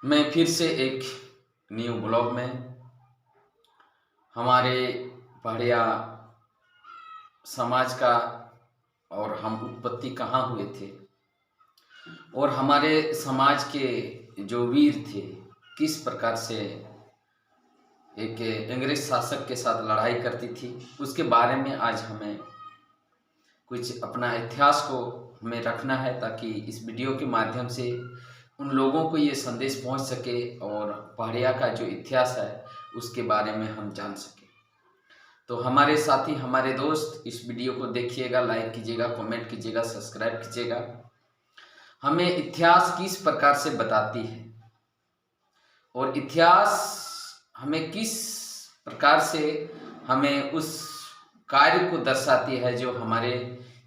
मैं फिर से एक न्यू ब्लॉग में हमारे पहाड़िया समाज का और हम उत्पत्ति कहाँ हुए थे और हमारे समाज के जो वीर थे किस प्रकार से एक अंग्रेज शासक के साथ लड़ाई करती थी उसके बारे में आज हमें कुछ अपना इतिहास को हमें रखना है, ताकि इस वीडियो के माध्यम से उन लोगों को ये संदेश पहुंच सके और पहाड़िया का जो इतिहास है उसके बारे में हम जान सकें। तो हमारे साथी, हमारे दोस्त, इस वीडियो को देखिएगा, लाइक कीजिएगा, कमेंट कीजिएगा, सब्सक्राइब कीजिएगा। हमें इतिहास किस प्रकार से बताती है और इतिहास हमें किस प्रकार से हमें उस कार्य को दर्शाती है जो हमारे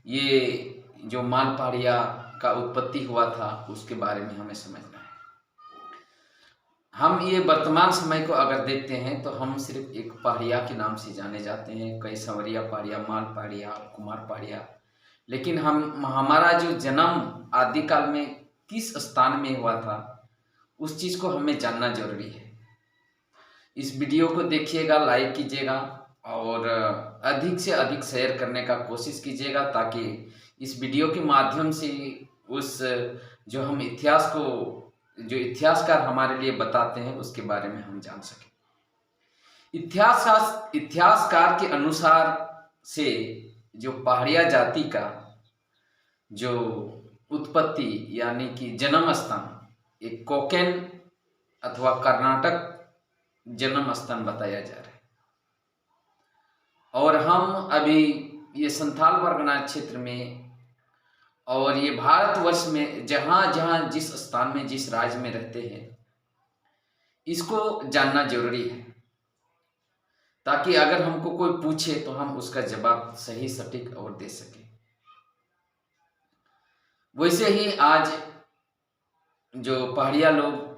ये जो माल पहाड़िया का उत्पत्ति हुआ था उसके बारे में हमें समझना है। हम ये वर्तमान समय को अगर देखते हैं तो हम सिर्फ एक पहाड़िया के नाम से जाने जाते हैं, कई संवरिया पहाड़िया, माल पहाड़िया, कुमार पहाड़िया, लेकिन हमारा जो जन्म आदिकाल में किस स्थान में हुआ था उस चीज़ को हमें जानना जरूरी है। इस वीडियो को देखिएगा, लाइक कीजिएगा और अधिक से अधिक शेयर करने का कोशिश कीजिएगा, ताकि इस वीडियो के माध्यम से उस जो हम इतिहास को, जो इतिहासकार हमारे लिए बताते हैं उसके बारे में हम जान सकें। इतिहासकार के अनुसार से जो पहाड़िया जाति का जो उत्पत्ति यानी कि जन्म स्थान एक कोकेन अथवा कर्नाटक जन्म स्थान बताया जा रहा है। और हम अभी ये संथाल परगना क्षेत्र में और ये भारतवर्ष में जहाँ जहाँ जिस स्थान में, जिस राज्य में रहते हैं, इसको जानना जरूरी है, ताकि अगर हमको कोई पूछे तो हम उसका जवाब सही सटीक और दे सकें। वैसे ही आज जो पहाड़िया लोग,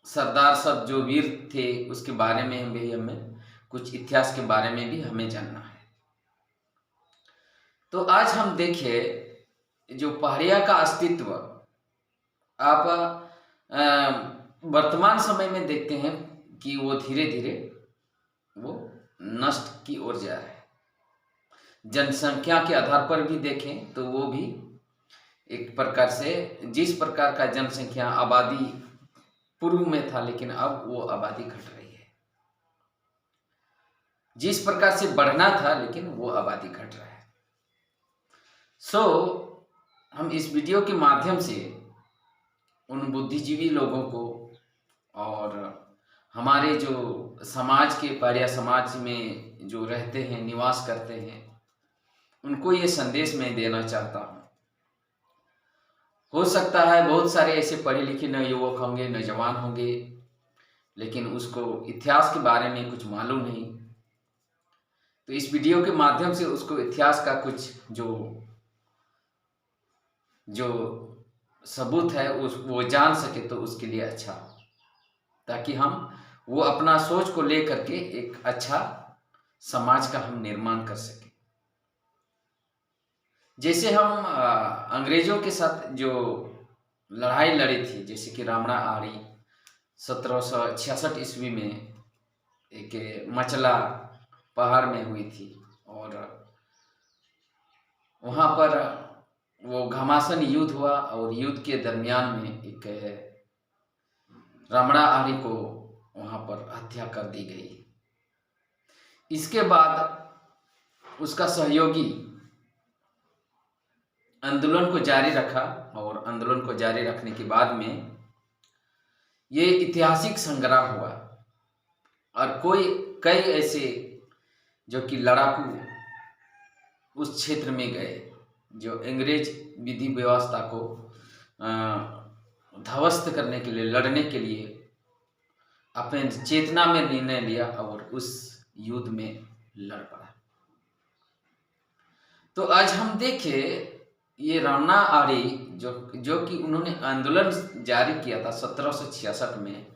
सरदार सब जो वीर थे, उसके बारे में भी हमें कुछ इतिहास के बारे में भी हमें जानना है। तो आज हम देखें जो पहाड़िया का अस्तित्व आप वर्तमान समय में देखते हैं कि वो धीरे धीरे वो नष्ट की ओर जा रहा है। जनसंख्या के आधार पर भी देखें तो वो भी एक प्रकार से, जिस प्रकार का जनसंख्या आबादी पूर्व में था, लेकिन अब वो आबादी घट रही है। जिस प्रकार से बढ़ना था लेकिन वो आबादी घट रहा है। हम इस वीडियो के माध्यम से उन बुद्धिजीवी लोगों को और हमारे जो समाज के, पहाड़िया समाज में जो रहते हैं, निवास करते हैं, उनको ये संदेश मैं देना चाहता हूँ। हो सकता है बहुत सारे ऐसे पढ़े लिखे नवयुवक होंगे, नौजवान होंगे, लेकिन उसको इतिहास के बारे में कुछ मालूम नहीं। तो इस वीडियो के माध्यम से उसको इतिहास का कुछ जो सबूत है वो जान सके तो उसके लिए अच्छा, ताकि हम वो अपना सोच को लेकर के एक अच्छा समाज का हम निर्माण कर सके। जैसे हम अंग्रेजों के साथ जो लड़ाई लड़ी थी, जैसे कि रामड़ा आड़ी 1766 ईस्वी में एक मचला पहाड़ में हुई थी, और वहाँ पर वो घमासान युद्ध हुआ और युद्ध के दरमियान में एक रामड़ा आड़ी को वहाँ पर हत्या कर दी गई। इसके बाद उसका सहयोगी आंदोलन को जारी रखा, और आंदोलन को जारी रखने के बाद में ये ऐतिहासिक संग्राम हुआ, और कई ऐसे जो कि लड़ाकू उस क्षेत्र में गए, जो अंग्रेज विधि व्यवस्था को ध्वस्त करने के लिए, लड़ने के लिए अपने चेतना में निर्णय लिया और उस युद्ध में लड़ पड़ा। तो आज हम देखें ये रामड़ा आड़ी जो कि उन्होंने आंदोलन जारी किया था 1766 में,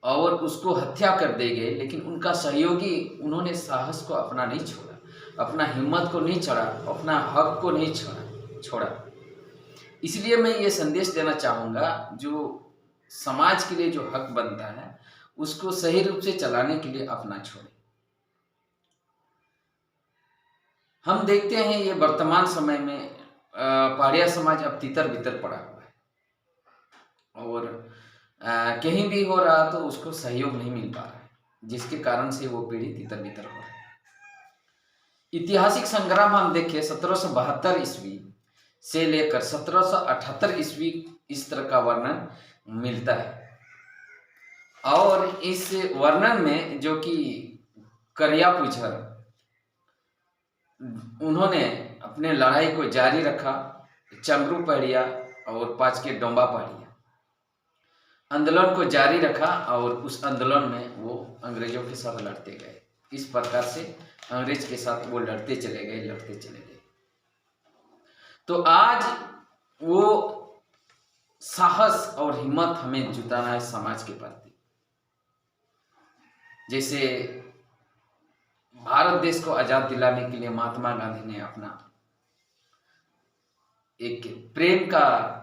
और उसको हत्या कर दे गए, लेकिन उनका सहयोगी, उन्होंने साहस को अपना नहीं छोड़ा, अपना हिम्मत को नहीं छोड़ा, अपना हक को नहीं छोड़ा। इसलिए मैं ये संदेश देना चाहूँगा, जो समाज के लिए जो हक बनता है उसको सही रूप से चलाने के लिए अपना छोड़े। हम देखते हैं ये वर्तमान समय में पहाड़िया समाज अब तितर बितर पड़ा हुआ है और कहीं भी हो रहा तो उसको सहयोग नहीं मिल पा रहा है, जिसके कारण से वो पीढ़ी तितर बितर हो रही है। ऐतिहासिक संग्राम हम देखें 1772 ईस्वी से लेकर 1778 ईस्वी इस तरह का वर्णन मिलता है और इस वर्णन में जो कि करिया पुझर उन्होंने अपने लड़ाई को जारी रखा, चमरू पहाड़िया और पाँच के डोंबा पहाड़िया आंदोलन को जारी रखा और उस आंदोलन में वो अंग्रेजों के साथ लड़ते गए। इस प्रकार से अंग्रेज के साथ वो लड़ते चले गए। तो आज वो साहस और हिम्मत हमें जुटाना है समाज के प्रति। जैसे भारत देश को आजाद दिलाने के लिए महात्मा गांधी ने अपना एक प्रेम का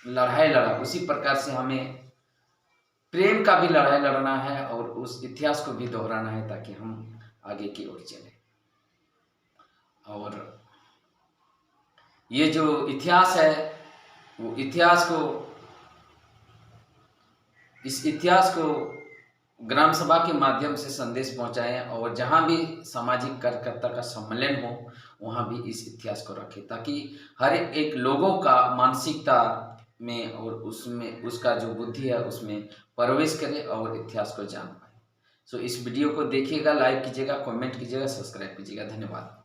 लड़ाई लड़ा, उसी प्रकार से हमें प्रेम का भी लड़ाई लड़ना है और उस इतिहास को भी दोहराना है ताकि हम आगे की ओर चलें। और ये जो इतिहास है वो इस इतिहास को ग्राम सभा के माध्यम से संदेश पहुंचाएं और जहां भी सामाजिक कार्यकर्ता का सम्मेलन हो वहां भी इस इतिहास को रखें ताकि हर एक लोगों का मानसिकता में और उसमें उसका जो बुद्धि है उसमें प्रवेश करे और इतिहास को जान पाए। सो इस वीडियो को देखिएगा, लाइक कीजिएगा, कमेंट कीजिएगा, सब्सक्राइब कीजिएगा। धन्यवाद।